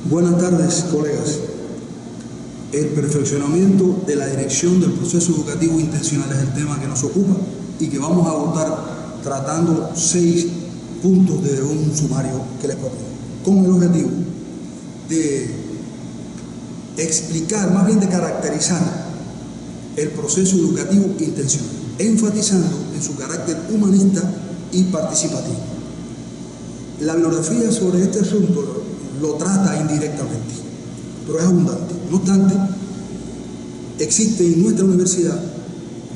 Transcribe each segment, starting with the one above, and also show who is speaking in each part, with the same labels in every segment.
Speaker 1: Buenas tardes, colegas. El perfeccionamiento de la dirección del proceso educativo intencional es el tema que nos ocupa y que vamos a abordar tratando 6 puntos de un sumario que les propongo, con el objetivo de explicar, más bien de caracterizar el proceso educativo intencional, enfatizando en su carácter humanista y participativo. La bibliografía sobre este asunto lo trata indirectamente, pero es abundante. No obstante, existe en nuestra universidad,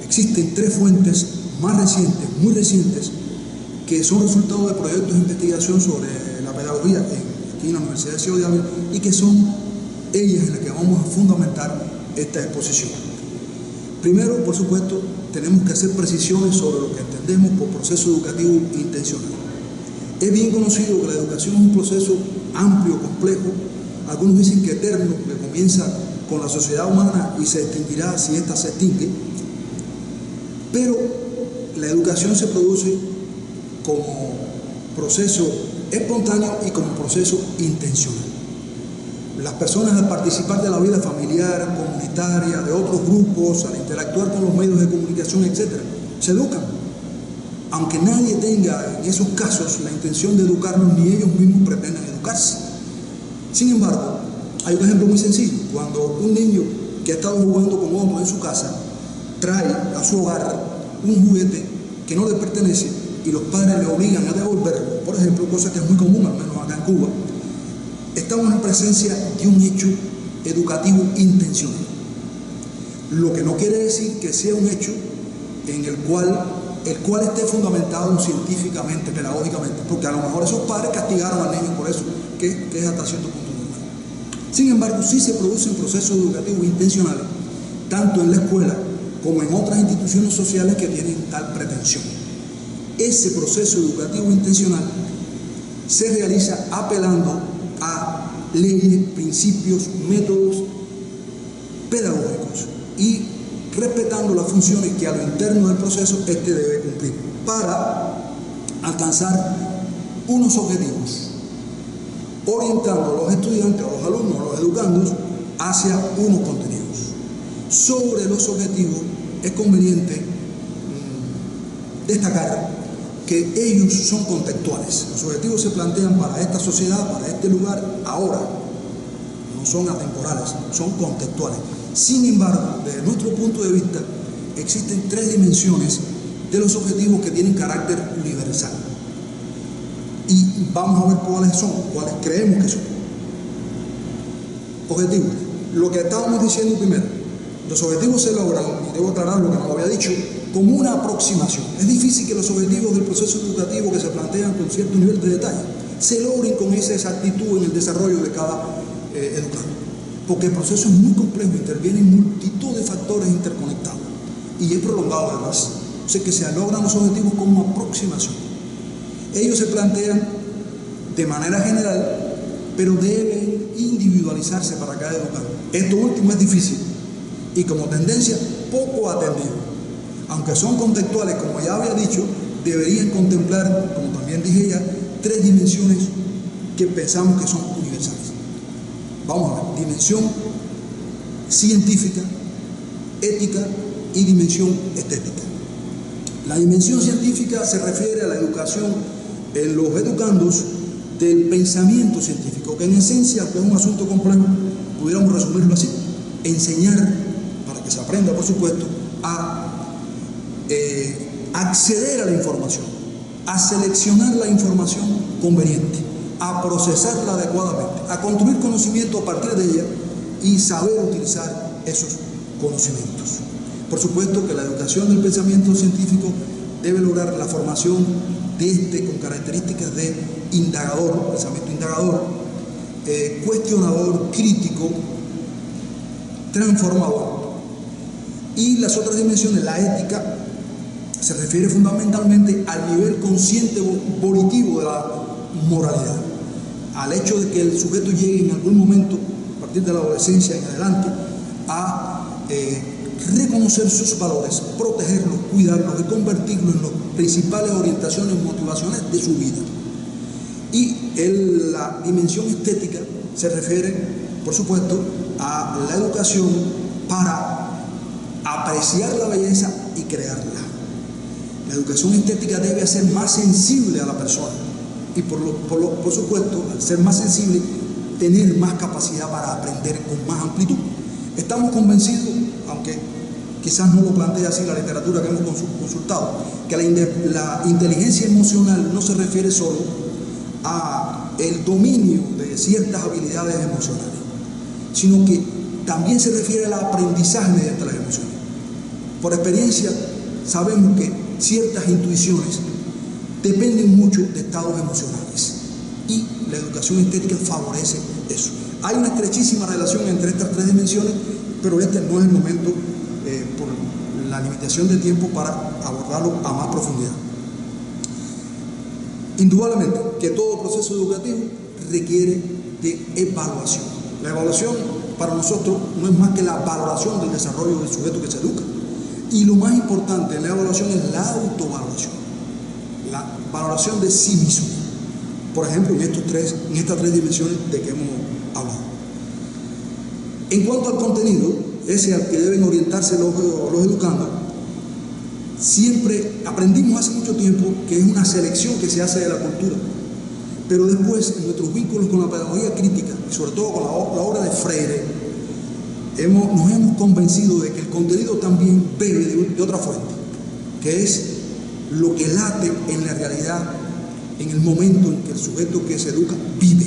Speaker 1: existen 3 fuentes más recientes, muy recientes, que son resultado de proyectos de investigación sobre la pedagogía aquí en la Universidad de Ciudad de Ávila, y que son ellas en las que vamos a fundamentar esta exposición. Primero, por supuesto, tenemos que hacer precisiones sobre lo que entendemos por proceso educativo intencional. Es bien conocido que la educación es un proceso amplio, complejo, algunos dicen que eterno, que comienza con la sociedad humana y se extinguirá si ésta se extingue, pero la educación se produce como proceso espontáneo y como proceso intencional. Las personas, al participar de la vida familiar, comunitaria, de otros grupos, al interactuar con los medios de comunicación, etc., se educan. Aunque nadie tenga en esos casos la intención de educarlos, ni ellos mismos pretenden educarse. Sin embargo, hay un ejemplo muy sencillo. Cuando un niño que ha estado jugando con otro en su casa trae a su hogar un juguete que no le pertenece y los padres le obligan a devolverlo, por ejemplo, cosa que es muy común, al menos acá en Cuba, estamos en presencia de un hecho educativo intencional. Lo que no quiere decir que sea un hecho en el cual esté fundamentado científicamente, pedagógicamente, porque a lo mejor esos padres castigaron al niño por eso, que es hasta cierto punto normal. Sin embargo, sí se producen procesos educativos intencionales, tanto en la escuela como en otras instituciones sociales que tienen tal pretensión. Ese proceso educativo intencional se realiza apelando a leyes, principios, métodos pedagógicos y respetando las funciones que a lo interno del proceso este debe cumplir para alcanzar unos objetivos, orientando a los estudiantes, a los alumnos, a los educandos hacia unos contenidos. Sobre los objetivos es conveniente destacar que ellos son contextuales. Los objetivos se plantean para esta sociedad, para este lugar, ahora. No son atemporales, son contextuales. Sin embargo, desde nuestro punto de vista, existen 3 dimensiones de los objetivos que tienen carácter universal. Y vamos a ver cuáles son, cuáles creemos que son. Objetivos. Lo que estábamos diciendo primero, los objetivos se logran, y debo aclarar lo que no lo había dicho, como una aproximación. Es difícil que los objetivos del proceso educativo que se plantean con cierto nivel de detalle se logren con esa exactitud en el desarrollo de cada educando, porque el proceso es muy complejo, intervienen multitud de factores interconectados y es prolongado además. O sea que se logran los objetivos como aproximación. Ellos se plantean de manera general, pero deben individualizarse para cada educando. Esto último es difícil y como tendencia poco atendido. Aunque son contextuales, como ya había dicho, deberían contemplar, como también dije ya, 3 dimensiones que pensamos que son universales. Vamos a ver, dimensión científica, ética y dimensión estética. La dimensión científica se refiere a la educación en los educandos del pensamiento científico, que en esencia, que es un asunto complejo, pudiéramos resumirlo así: enseñar, para que se aprenda, por supuesto, a acceder a la información, a seleccionar la información conveniente, a procesarla adecuadamente, a construir conocimiento a partir de ella y saber utilizar esos conocimientos. Por supuesto que la educación del pensamiento científico debe lograr la formación de con características de indagador, pensamiento indagador, cuestionador, crítico, transformador. Y las otras dimensiones, la ética, se refiere fundamentalmente al nivel consciente volitivo de la moralidad, al hecho de que el sujeto llegue en algún momento, a partir de la adolescencia en adelante, a reconocer sus valores, protegerlos, cuidarlos y convertirlos en las principales orientaciones motivacionales de su vida. Y la dimensión estética se refiere, por supuesto, a la educación para apreciar la belleza y crearla. La educación estética debe hacer más sensible a la persona y por supuesto, al ser más sensible, tener más capacidad para aprender con más amplitud. Estamos convencidos, aunque quizás no lo plantea así la literatura que hemos consultado, que la inteligencia emocional no se refiere solo a el dominio de ciertas habilidades emocionales, sino que también se refiere al aprendizaje mediante las emociones. Por experiencia sabemos que ciertas intuiciones dependen mucho de estados emocionales y la educación estética favorece eso. Hay una estrechísima relación entre estas tres dimensiones, pero este no es el momento por la limitación de tiempo para abordarlo a más profundidad. Indudablemente que todo proceso educativo requiere de evaluación. La evaluación para nosotros no es más que la valoración del desarrollo del sujeto que se educa. Y lo más importante en la evaluación es la autoevaluación, la valoración de sí mismo. Por ejemplo, en estas tres dimensiones de que hemos hablado. En cuanto al contenido, ese al que deben orientarse los educandos, siempre aprendimos hace mucho tiempo que es una selección que se hace de la cultura, pero después en nuestros vínculos con la pedagogía crítica y sobre todo con la obra de Freire, nos hemos convencido de que el contenido también bebe de otra fuente, que es lo que late en la realidad, en el momento en que el sujeto que se educa vive.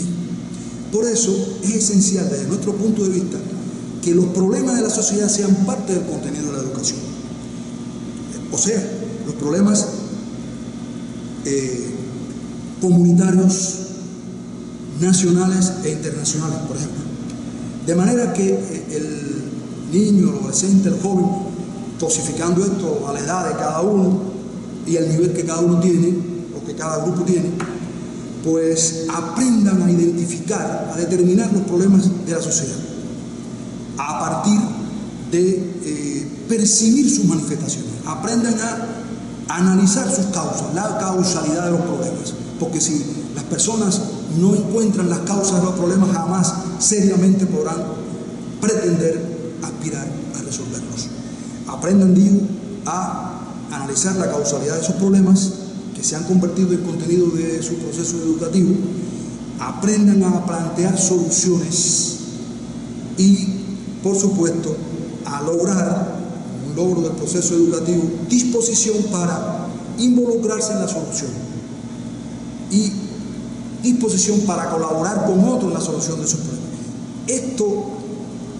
Speaker 1: Por eso es esencial desde nuestro punto de vista que los problemas de la sociedad sean parte del contenido de la educación. O sea, los problemas comunitarios, nacionales e internacionales, por ejemplo. De manera que el niño, el adolescente, el joven, dosificando esto a la edad de cada uno y al nivel que cada uno tiene, o que cada grupo tiene, pues aprendan a identificar, a determinar los problemas de la sociedad, a partir de percibir sus manifestaciones, aprendan a analizar sus causas, la causalidad de los problemas, porque si las personas no encuentran las causas de los problemas, jamás seriamente podrán pretender aspirar a resolverlos. Aprendan, digo, a analizar la causalidad de esos problemas que se han convertido en contenido de su proceso educativo, aprendan a plantear soluciones y, por supuesto, a lograr un logro del proceso educativo, disposición para involucrarse en la solución y disposición para colaborar con otros en la solución de esos problemas.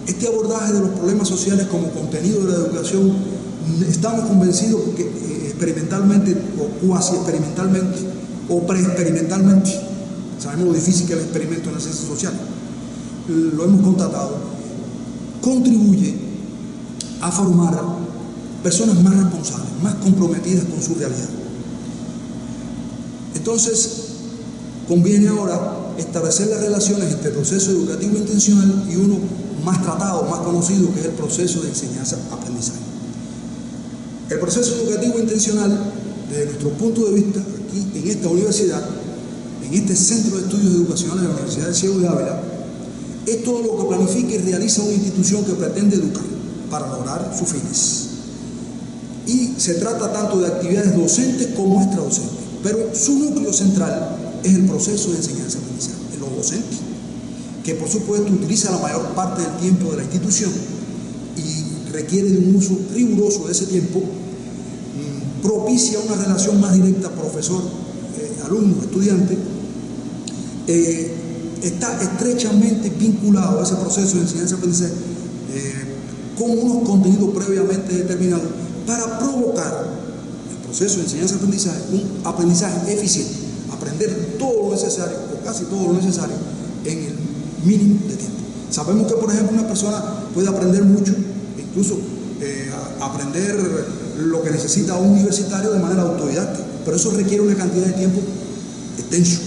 Speaker 1: Este abordaje de los problemas sociales como contenido de la educación, estamos convencidos que experimentalmente o cuasi experimentalmente o preexperimentalmente, sabemos lo difícil que es el experimento en la ciencia social, lo hemos constatado, contribuye a formar personas más responsables, más comprometidas con su realidad. Entonces, conviene ahora establecer las relaciones entre el proceso educativo intencional y uno más tratado, más conocido, que es el proceso de enseñanza-aprendizaje. El proceso educativo intencional, desde nuestro punto de vista, aquí en esta universidad, en este Centro de Estudios Educacionales de la Universidad de Ciego de Ávila, es todo lo que planifica y realiza una institución que pretende educar para lograr sus fines. Y se trata tanto de actividades docentes como extradocentes, pero su núcleo central es el proceso de enseñanza-aprendizaje, los docentes, que por supuesto utiliza la mayor parte del tiempo de la institución y requiere de un uso riguroso de ese tiempo, propicia una relación más directa profesor, alumno, estudiante, está estrechamente vinculado a ese proceso de enseñanza-aprendizaje con unos contenidos previamente determinados para provocar el proceso de enseñanza-aprendizaje, un aprendizaje eficiente, aprender todo lo necesario o casi todo lo necesario en el mínimo de tiempo. Sabemos que, por ejemplo, una persona puede aprender mucho, incluso aprender lo que necesita un universitario de manera autodidacta, pero eso requiere una cantidad de tiempo extenso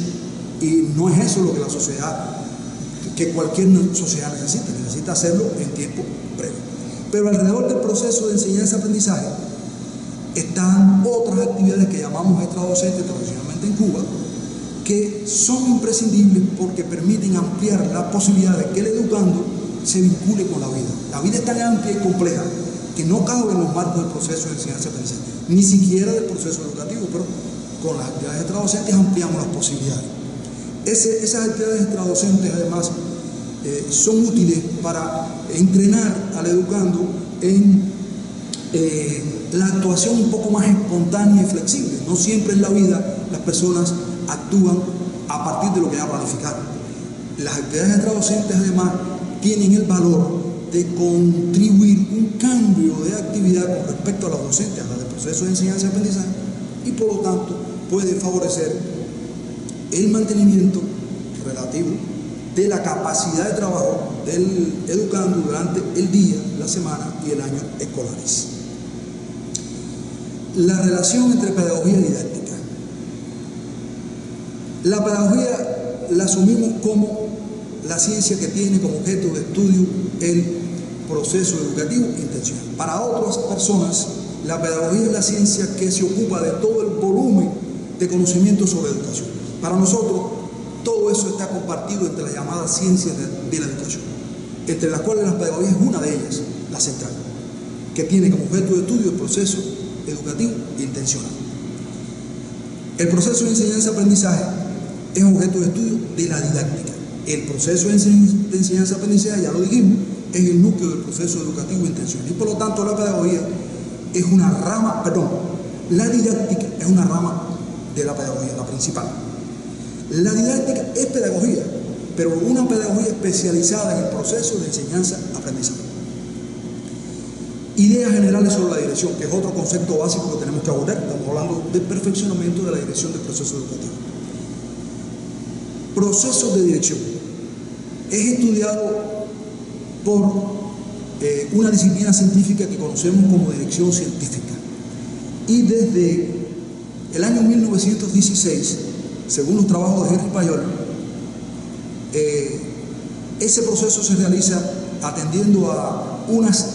Speaker 1: y no es eso lo que la sociedad, que cualquier sociedad necesita hacerlo en tiempo breve. Pero alrededor del proceso de enseñanza-aprendizaje están otras actividades que llamamos extradocentes tradicionalmente en Cuba, que son imprescindibles porque permiten ampliar la posibilidad de que el educando se vincule con la vida. La vida es tan amplia y compleja que no cabe en los marcos del proceso de enseñanza-aprendizaje, ni siquiera del proceso educativo, pero con las actividades extradocentes ampliamos las posibilidades. Esas actividades extradocentes, además, son útiles para entrenar al educando en la actuación un poco más espontánea y flexible. No siempre en la vida las personas actúan a partir de lo que ya planificaron. Las actividades extradocentes, además, tienen el valor de contribuir un cambio de actividad con respecto a los docentes, a la del proceso de enseñanza y aprendizaje, y por lo tanto puede favorecer el mantenimiento relativo de la capacidad de trabajo del educando durante el día, la semana y el año escolares. La relación entre pedagogía y didáctica. La pedagogía la asumimos como la ciencia que tiene como objeto de estudio el proceso educativo intencional. Para otras personas, la pedagogía es la ciencia que se ocupa de todo el volumen de conocimiento sobre educación. Para nosotros, todo eso está compartido entre las llamadas ciencias de la educación, entre las cuales la pedagogía es una de ellas, la central, que tiene como objeto de estudio el proceso educativo intencional. El proceso de enseñanza-aprendizaje es objeto de estudio de la didáctica. El proceso de enseñanza-aprendizaje, ya lo dijimos, es el núcleo del proceso educativo intencional. Y por lo tanto la pedagogía es una rama, la didáctica es una rama de la pedagogía, la principal. La didáctica es pedagogía, pero una pedagogía especializada en el proceso de enseñanza-aprendizaje. Ideas generales sobre la dirección, que es otro concepto básico que tenemos que abordar. Estamos hablando del perfeccionamiento de la dirección del proceso educativo. Procesos de dirección. Es estudiado por una disciplina científica que conocemos como dirección científica. Y desde el año 1916, según los trabajos de Henry Payol, ese proceso se realiza atendiendo a unas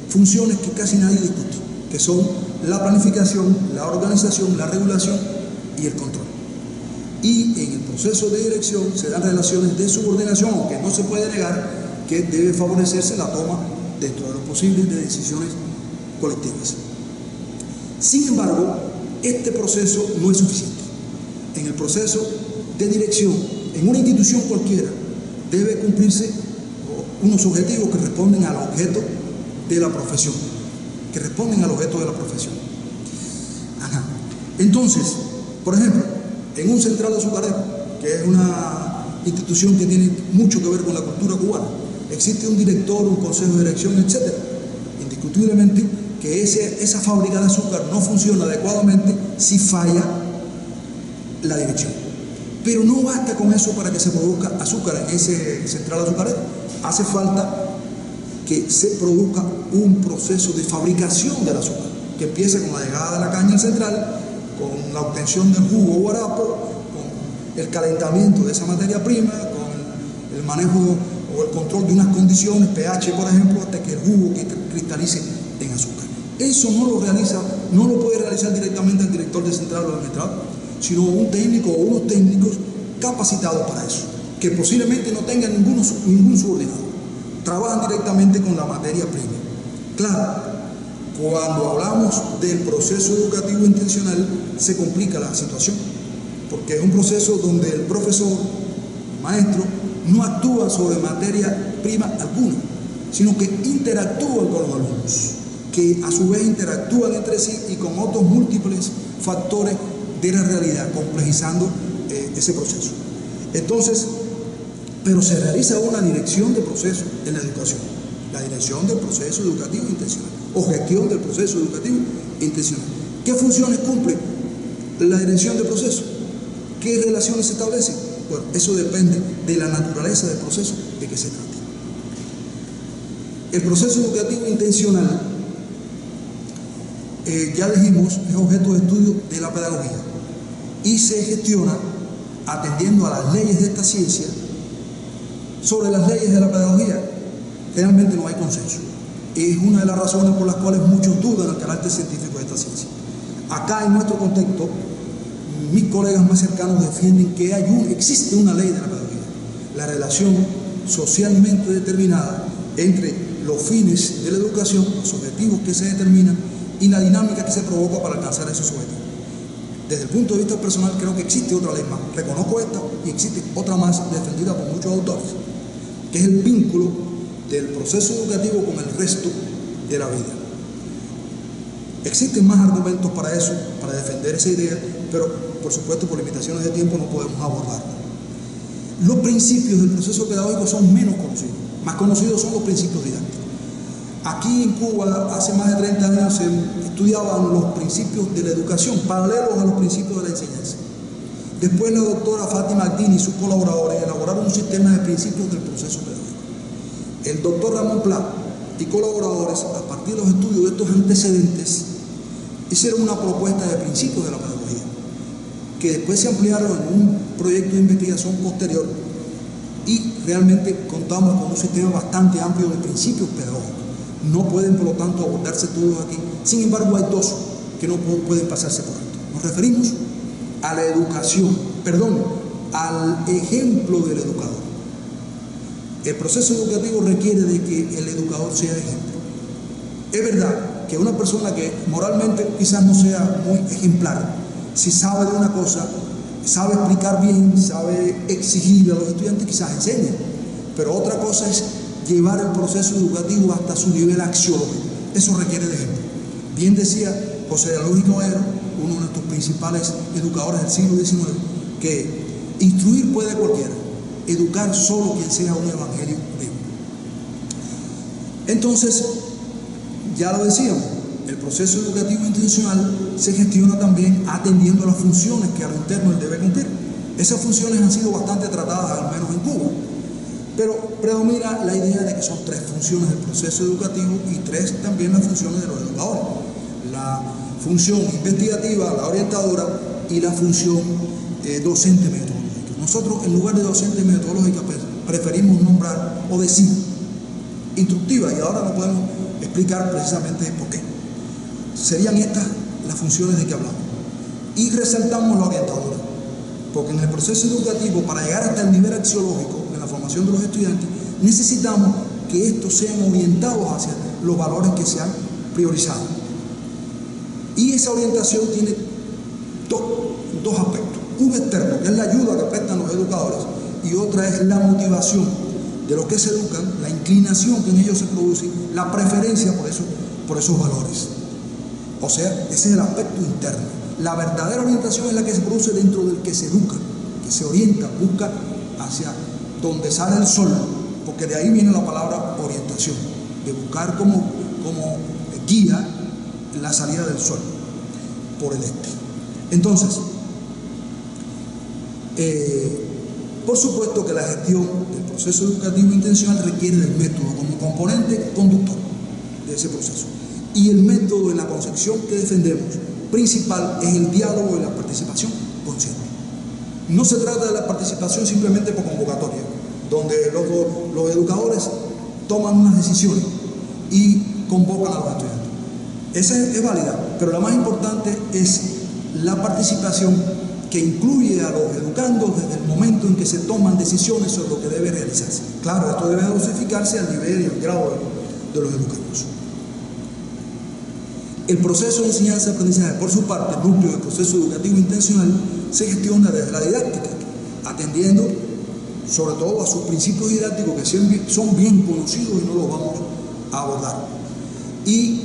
Speaker 1: funciones que casi nadie discute, que son la planificación, la organización, la regulación y el control. Y en el proceso de dirección se dan relaciones de subordinación, aunque no se puede negar que debe favorecerse la toma dentro de lo posible de decisiones colectivas. Sin embargo, este proceso no es suficiente. En el proceso de dirección, en una institución cualquiera, debe cumplirse unos objetivos que responden al objeto de la profesión, Entonces, por ejemplo, en un central azucarero, que es una institución que tiene mucho que ver con la cultura cubana, existe un director, un consejo de dirección, etc. Indiscutiblemente que esa fábrica de azúcar no funciona adecuadamente si falla la dirección. Pero no basta con eso para que se produzca azúcar en ese central azucarero. Hace falta que se produzca un proceso de fabricación del azúcar, que empieza con la llegada de la caña al central, con la obtención del jugo o guarapo, con el calentamiento de esa materia prima, con el manejo o el control de unas condiciones, pH por ejemplo, hasta que el jugo cristalice en azúcar. Eso no lo puede realizar directamente el director de central o el administrador, sino un técnico o unos técnicos capacitados para eso, que posiblemente no tengan ningún subordinado. Trabajan directamente con la materia prima. Claro, cuando hablamos del proceso educativo intencional se complica la situación, porque es un proceso donde el profesor, el maestro, no actúa sobre materia prima alguna, sino que interactúa con los alumnos, que a su vez interactúan entre sí y con otros múltiples factores de la realidad, complejizando ese proceso. Entonces, pero se realiza una dirección de proceso en la educación, la dirección del proceso educativo intencional, o gestión del proceso educativo intencional. ¿Qué funciones cumple la dirección de proceso? ¿Qué relaciones se establecen? Bueno, eso depende de la naturaleza del proceso de que se trate. El proceso educativo intencional, ya dijimos, es objeto de estudio de la pedagogía y se gestiona atendiendo a las leyes de esta ciencia. Sobre las leyes de la pedagogía, realmente no hay consenso. Es una de las razones por las cuales muchos dudan del carácter científico de esta ciencia. Acá en nuestro contexto mis colegas más cercanos defienden que existe una ley de la pedagogía, la relación socialmente determinada entre los fines de la educación, los objetivos que se determinan y la dinámica que se provoca para alcanzar esos objetivos. Desde el punto de vista personal, creo que existe otra ley más. Reconozco esta y existe otra más defendida por muchos autores, que es el vínculo del proceso educativo con el resto de la vida. Existen más argumentos para eso, para defender esa idea, pero por supuesto por limitaciones de tiempo no podemos abordarlo. Los principios del proceso pedagógico son menos conocidos. Más conocidos son los principios didácticos. Aquí en Cuba, hace más de 30 años, se estudiaban los principios de la educación, paralelos a los principios de la enseñanza. Después la doctora Fátima Aldini y sus colaboradores elaboraron un sistema de principios del proceso pedagógico. El doctor Ramón Pla y colaboradores, a partir de los estudios de estos antecedentes, hicieron una propuesta de principios de la pedagogía, que después se ampliaron en un proyecto de investigación posterior, y realmente contamos con un sistema bastante amplio de principios pedagógicos. No pueden, por lo tanto, abordarse todos aquí. Sin embargo, hay dos que no pueden pasarse por alto. Nos referimos a la educación, al ejemplo del educador. El proceso educativo requiere de que el educador sea ejemplo. Es verdad que una persona que moralmente quizás no sea muy ejemplar, si sabe de una cosa, sabe explicar bien, sabe exigir a los estudiantes, quizás enseñe. Pero otra cosa es llevar el proceso educativo hasta su nivel axiológico. Eso requiere de ejemplo. Bien decía José Luis Noero, uno de nuestros principales educadores del siglo XIX, que instruir puede cualquiera, educar solo quien sea un evangelio vivo. Entonces, ya lo decíamos, el proceso educativo intencional se gestiona también atendiendo a las funciones que a lo interno él debe cumplir. Esas funciones han sido bastante tratadas, al menos en Cuba, pero predomina la idea de que son tres funciones del proceso educativo y tres también las funciones de los educadores: la función investigativa, la orientadora, y la función docente metodológica. Nosotros, en lugar de docente metodológica, preferimos nombrar o decir instructiva, y ahora no podemos explicar precisamente por qué. Serían estas las funciones de que hablamos. Y resaltamos la orientadora, porque en el proceso educativo, para llegar hasta el nivel axiológico en la formación de los estudiantes, necesitamos que estos sean orientados hacia los valores que se han priorizado. Y esa orientación tiene dos aspectos: uno externo, que es la ayuda que prestan los educadores, y otra es la motivación de los que se educan, la inclinación que en ellos se produce, la preferencia por esos valores. O sea, ese es el aspecto interno. La verdadera orientación es la que se produce dentro del que se educa, que se orienta, busca hacia donde sale el sol, porque de ahí viene la palabra orientación, de buscar como guía la salida del sol por el este. Entonces, por supuesto que la gestión del proceso educativo intencional requiere del método como componente conductor de ese proceso. Y el método, en la concepción que defendemos, principal, es el diálogo y la participación consciente. No se trata de la participación simplemente por convocatoria, donde los educadores toman unas decisiones y convocan a los estudiantes. Esa es válida, pero la más importante es la participación que incluye a los educandos desde el momento en que se toman decisiones sobre lo que debe realizarse. Claro, esto debe dosificarse al nivel y al grado de los educandos. El proceso de enseñanza-aprendizaje, por su parte, el núcleo del proceso educativo intencional, se gestiona desde la didáctica, atendiendo sobre todo a sus principios didácticos, que son bien conocidos y no los vamos a abordar. Y,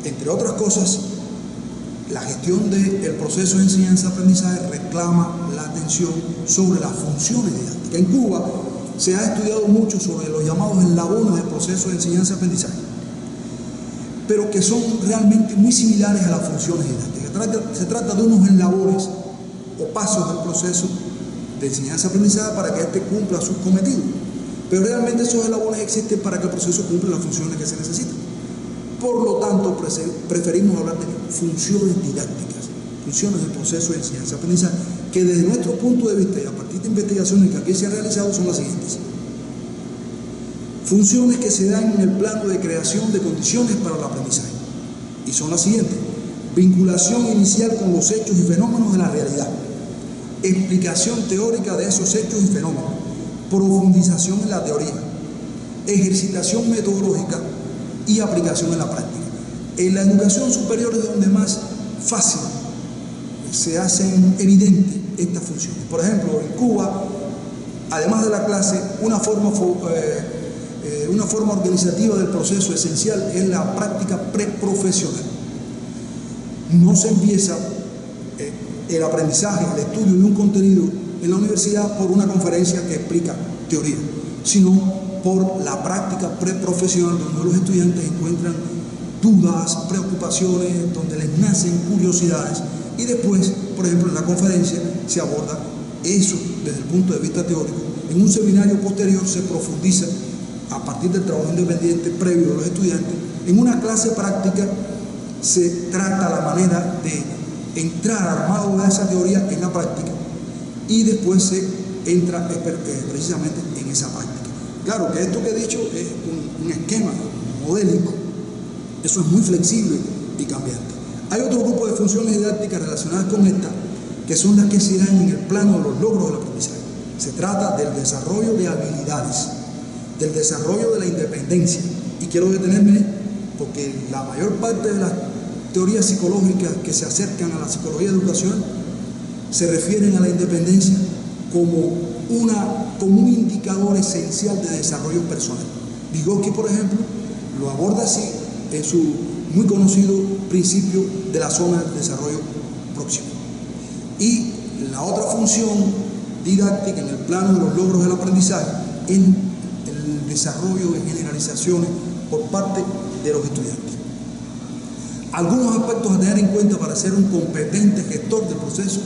Speaker 1: entre otras cosas, la gestión del proceso de enseñanza-aprendizaje reclama la atención sobre las funciones didácticas. En Cuba se ha estudiado mucho sobre los llamados eslabones del proceso de enseñanza-aprendizaje, pero que son realmente muy similares a las funciones didácticas. Se trata de unos eslabones o pasos del proceso de enseñanza-aprendizaje para que éste cumpla sus cometidos, pero realmente esos eslabones existen para que el proceso cumpla las funciones que se necesitan. Por lo tanto, preferimos hablar de funciones didácticas, funciones del proceso de enseñanza-aprendizaje, que desde nuestro punto de vista y a partir de investigaciones que aquí se han realizado son las siguientes. Funciones que se dan en el plano de creación de condiciones para el aprendizaje, y son las siguientes: vinculación inicial con los hechos y fenómenos de la realidad. explicación teórica de esos hechos y fenómenos, profundización en la teoría, ejercitación metodológica y aplicación en la práctica. En la educación superior es donde más fácil se hacen evidentes estas funciones. Por ejemplo, en Cuba, además de la clase, una forma organizativa del proceso esencial es la práctica preprofesional. No se empieza el aprendizaje, el estudio de un contenido en la universidad por una conferencia que explica teoría, sino por la práctica preprofesional, donde los estudiantes encuentran dudas, preocupaciones, donde les nacen curiosidades, y después, por ejemplo, en la conferencia se aborda eso desde el punto de vista teórico. En un seminario posterior se profundiza a partir del trabajo independiente previo de los estudiantes. En una clase práctica se trata la manera de entrar armado de esa teoría en la práctica, y después se entra precisamente en esa práctica. Claro que esto que he dicho es un esquema modélico, eso es muy flexible y cambiante. Hay otro grupo de funciones didácticas relacionadas con esta, que son las que se dan en el plano de los logros del aprendizaje. Se trata del desarrollo de habilidades, del desarrollo de la independencia. Y quiero detenerme porque la mayor parte de las teorías psicológicas que se acercan a la psicología de educación se refieren a la independencia como un indicador esencial de desarrollo personal. Vygotsky, por ejemplo, lo aborda así en su muy conocido principio de la zona de desarrollo próximo. Y la otra función didáctica en el plano de los logros del aprendizaje es el desarrollo de generalizaciones por parte de los estudiantes. Algunos aspectos a tener en cuenta para ser un competente gestor del proceso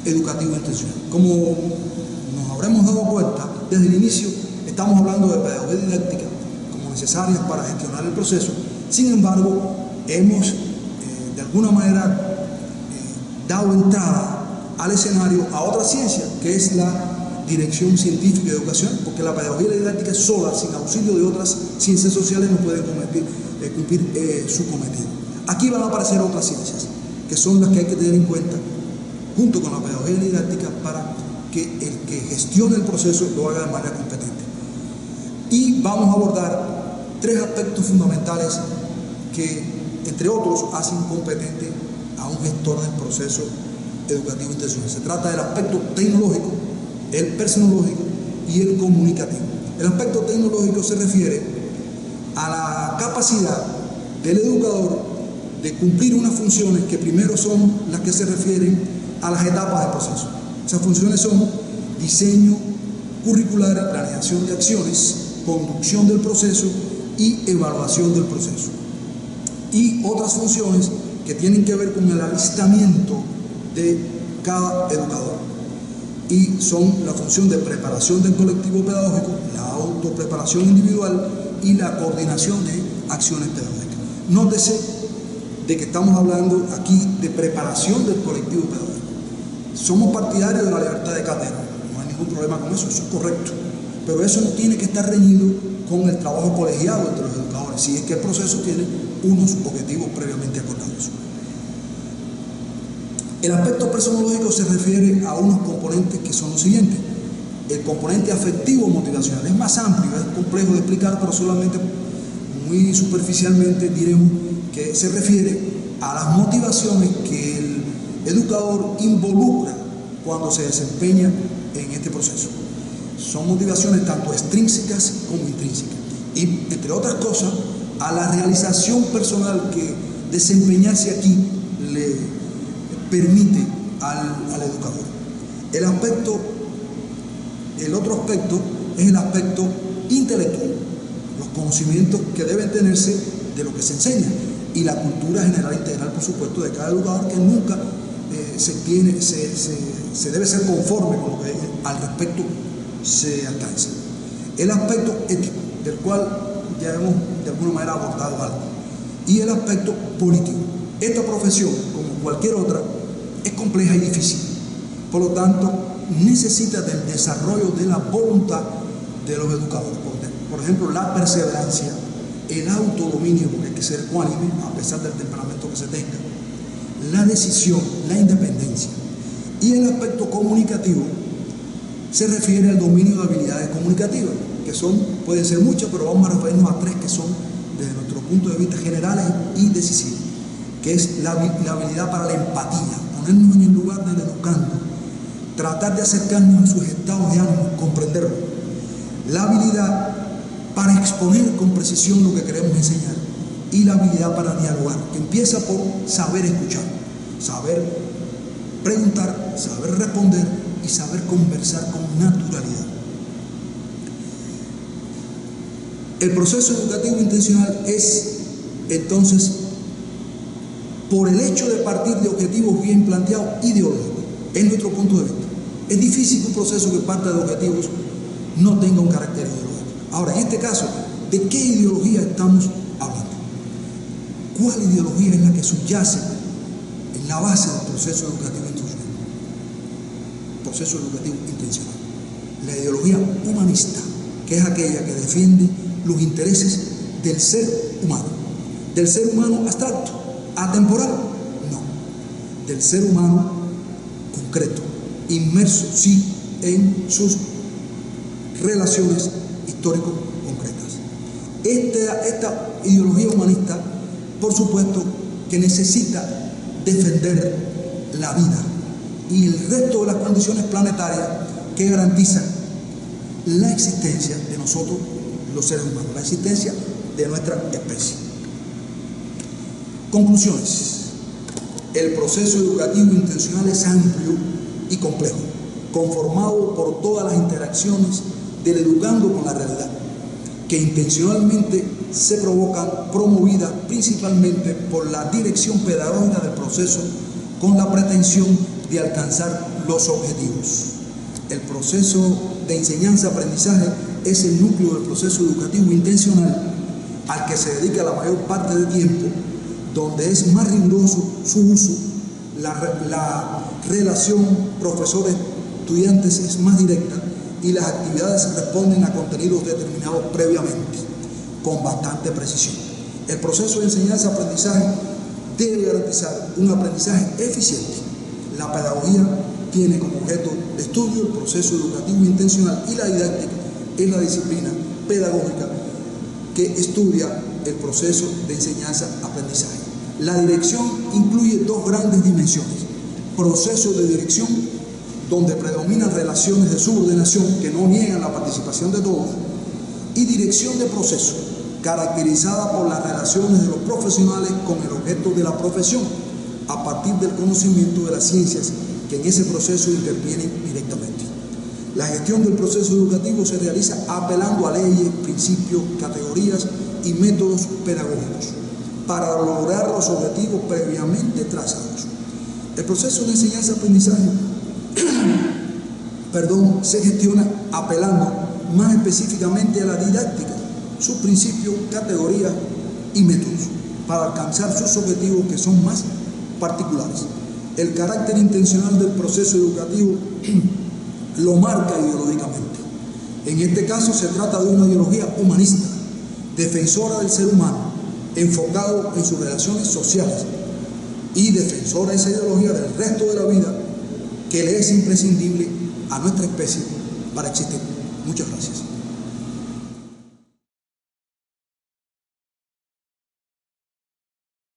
Speaker 1: educativo intencional. Como nos habremos dado cuenta, desde el inicio estamos hablando de pedagogía didáctica como necesarias para gestionar el proceso. Sin embargo, hemos de alguna manera dado entrada al escenario a otra ciencia, que es la dirección científica de educación, porque la pedagogía didáctica sola, sin auxilio de otras ciencias sociales, no puede cumplir su cometido. Aquí van a aparecer otras ciencias, que son las que hay que tener en cuenta, junto con la pedagogía didáctica, para que el que gestione el proceso lo haga de manera competente. Y vamos a abordar tres aspectos fundamentales que, entre otros, hacen competente a un gestor del proceso educativo intencional. Se trata del aspecto tecnológico, el personológico y el comunicativo. El aspecto tecnológico se refiere a la capacidad del educador de cumplir unas funciones que primero son las que se refieren a las etapas del proceso. Esas funciones son diseño curricular, planeación de acciones, conducción del proceso y evaluación del proceso. Y otras funciones que tienen que ver con el alistamiento de cada educador. Y son la función de preparación del colectivo pedagógico, la autopreparación individual y la coordinación de acciones pedagógicas. Nótese de que estamos hablando aquí de preparación del colectivo pedagógico. Somos partidarios de la libertad de cátedra, no hay ningún problema con eso es correcto, pero eso no tiene que estar reñido con el trabajo colegiado entre los educadores, si es que el proceso tiene unos objetivos previamente acordados. El aspecto personológico se refiere a unos componentes que son los siguientes. El componente afectivo motivacional es más amplio, es complejo de explicar, pero solamente muy superficialmente diremos que se refiere a las motivaciones que el educador involucra cuando se desempeña en este proceso. Son motivaciones tanto extrínsecas como intrínsecas. Y, entre otras cosas, a la realización personal que desempeñarse aquí le permite al educador. El otro aspecto es el aspecto intelectual, los conocimientos que deben tenerse de lo que se enseña y la cultura general integral, por supuesto, de cada educador, que nunca se debe ser conforme con lo que al respecto se alcanza. El aspecto ético, del cual ya hemos de alguna manera abordado algo, y el aspecto político. Esta profesión, como cualquier otra, es compleja y difícil, por lo tanto necesita del desarrollo de la voluntad de los educadores. Por ejemplo, la perseverancia, el autodominio, porque hay que ser ecuánime a pesar del temperamento que se tenga, la decisión, la independencia, Y el aspecto comunicativo se refiere al dominio de habilidades comunicativas, que pueden ser muchas, pero vamos a referirnos a tres que son, desde nuestro punto de vista, generales y decisivos, que es la habilidad para la empatía, ponernos en el lugar del educando, tratar de acercarnos a sus estados de ánimo, comprenderlo, la habilidad para exponer con precisión lo que queremos enseñar y la habilidad para dialogar, que empieza por saber escuchar, saber preguntar, saber responder y saber conversar con naturalidad. El proceso educativo intencional es, entonces, por el hecho de partir de objetivos bien planteados, ideológicos, es nuestro punto de vista. Es difícil que un proceso que parta de objetivos no tenga un carácter ideológico. Ahora, en este caso, ¿de qué ideología estamos hablando? ¿Cuál ideología es la que subyace en la base del proceso educativo instruccional? Proceso educativo intencional. La ideología humanista, que es aquella que defiende los intereses del ser humano abstracto, atemporal, no, del ser humano concreto, inmerso sí en sus relaciones histórico-concretas. Esta ideología humanista, por supuesto, que necesita defender la vida y el resto de las condiciones planetarias que garantizan la existencia de nosotros, los seres humanos, la existencia de nuestra especie. Conclusiones. El proceso educativo intencional es amplio y complejo, conformado por todas las interacciones del educando con la realidad, que intencionalmente se provocan, promovidas principalmente por la dirección pedagógica del proceso con la pretensión de alcanzar los objetivos. El proceso de enseñanza-aprendizaje es el núcleo del proceso educativo intencional al que se dedica la mayor parte del tiempo, donde es más riguroso su uso, la relación profesores-estudiantes es más directa y las actividades responden a contenidos determinados previamente, con bastante precisión. El proceso de enseñanza-aprendizaje debe garantizar un aprendizaje eficiente. La pedagogía tiene como objeto de estudio el proceso educativo intencional y la didáctica es la disciplina pedagógica que estudia el proceso de enseñanza-aprendizaje. La dirección incluye dos grandes dimensiones: proceso de dirección, donde predominan relaciones de subordinación que no niegan la participación de todos, y dirección de proceso, caracterizada por las relaciones de los profesionales con el objeto de la profesión, a partir del conocimiento de las ciencias que en ese proceso intervienen directamente. La gestión del proceso educativo se realiza apelando a leyes, principios, categorías y métodos pedagógicos para lograr los objetivos previamente trazados. El proceso de enseñanza-aprendizaje se gestiona apelando más específicamente a la didáctica, sus principios, categorías y métodos para alcanzar sus objetivos que son más particulares. El carácter intencional del proceso educativo lo marca ideológicamente. En este caso se trata de una ideología humanista, defensora del ser humano, enfocado en sus relaciones sociales y defensora de esa ideología del resto de la vida que le es imprescindible a nuestra especie para existir. Muchas gracias.